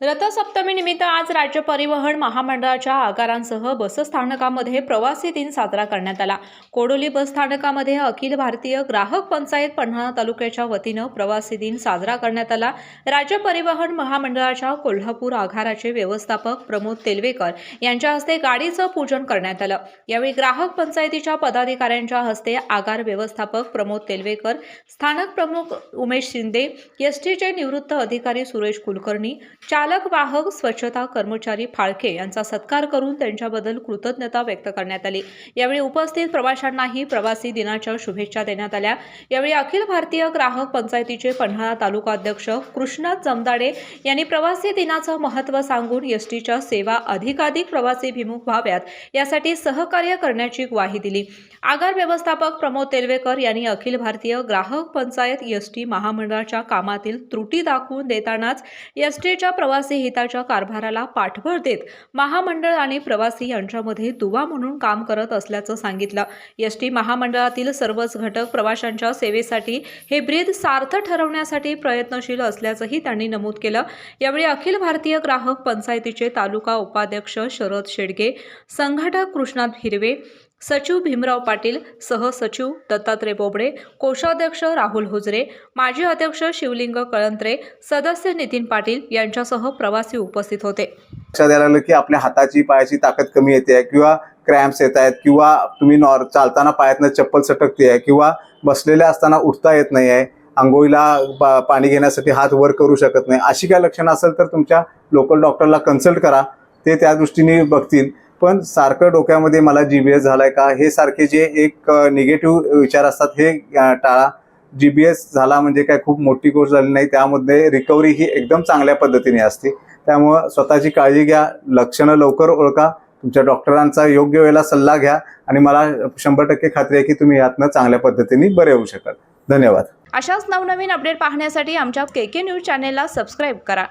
रथसप्तमी निमित्त आज राज्य परिवहन महामंडळाच्या आगारांसह बसस्थानकामध्ये प्रवासी दिन साजरा करण्यात आला। कोडोली बसस्थानकामध्ये अखिल भारतीय ग्राहक पंचायत पन्हाळा तालुक्याच्या वतीनं प्रवासी दिन साजरा करण्यात आला। राज्य परिवहन महामंडळाच्या कोल्हापूर आगाराचे व्यवस्थापक प्रमोद तेलवेकर यांच्या हस्ते गाडीचं पूजन करण्यात आलं। यावेळी ग्राहक पंचायतीच्या पदाधिकाऱ्यांच्या हस्ते आगार व्यवस्थापक प्रमोद तेलवेकर, स्थानक प्रमुख उमेश शिंदे, एसटीचे निवृत्त अधिकारी सुरेश कुलकर्णी, चालक वाहक स्वच्छता कर्मचारी फाळके यांचा सत्कार करून त्यांच्याबद्दल कृतज्ञता व्यक्त करण्यात आली। यावेळी उपस्थित प्रवाशांनाही प्रवासी दिनाच्या शुभेच्छा देण्यात आल्या। यावेळी अखिल भारतीय ग्राहक पंचायतीचे पन्हाळा तालुका अध्यक्ष कृष्णात जमदाडे यांनी प्रवासी दिनाचं महत्त्व सांगून एसटीच्या सेवा अधिकाधिक प्रवासीभिमुख व्हाव्यात यासाठी सहकार्य करण्याची ग्वाही दिली। आगार व्यवस्थापक प्रमोद तेलवेकर यांनी अखिल भारतीय ग्राहक पंचायत एसटी महामंडळाच्या कामातील त्रुटी दाखवून देतानाच एसटीच्या प्रवासी हिताच्या कारभाराला पाठबळ देत महामंडळ आणि प्रवासी यांच्यामध्ये दुवा म्हणून काम करत असल्याचं सांगितलं। एसटी महामंडळातील सर्वच घटक प्रवाशांच्या सेवेसाठी हे ब्रीद सार्थ ठरवण्यासाठी प्रयत्नशील असल्याचंही त्यांनी नमूद केलं। यावेळी अखिल भारतीय ग्राहक पंचायतीचे तालुका उपाध्यक्ष शरद शेडगे, संघटक कृष्णात हिरवे, सचिव भीमराव पाटील, सहसचिव दत्तात्रय बोबडे, कोषाध्यक्ष राहुल हुजरे, माजी अध्यक्ष शिवलिंग कळंत्रे, सदस्य नितीन पाटील यांच्यासह प्रवासी उपस्थित होते। लक्षात यायला लागलं की आपल्या हाताची पायाची ताकद कमी येते किंवा क्रॅम्प्स येत आहेत किंवा तुम्ही चालताना पायातनं चप्पल सटकते आहे किंवा बसलेल्या असताना उठता येत नाही आहे, अंघोळीला पाणी घेण्यासाठी हात वर करू शकत नाही, अशी काय लक्षणं असेल तर तुमच्या लोकल डॉक्टरला कन्सल्ट करा, ते त्या दृष्टीने बघतील। पण सारखं डोक्यामध्ये मला जीबीएस झालाय का हे सारखे जे एक निगेटिव्ह विचार असतात हे टाळा। जीबीएस झाला म्हणजे काय खूप मोठी गोष्ट झाली नाही, त्यामध्ये रिकव्हरी ही एकदम चांगल्या पद्धतीने असते। त्यामुळे स्वतःची काळजी घ्या, लक्षणं लवकर ओळखा, तुमच्या डॉक्टरांचा योग्य वेळेला सल्ला घ्या आणि मला 100% खात्री आहे की तुम्ही यातनं चांगल्या पद्धतीने बरे होऊ शकाल। धन्यवाद। अशाच नवनवीन अपडेट पाहण्यासाठी आमच्या केके न्यूज चॅनेलला सबस्क्राईब करा।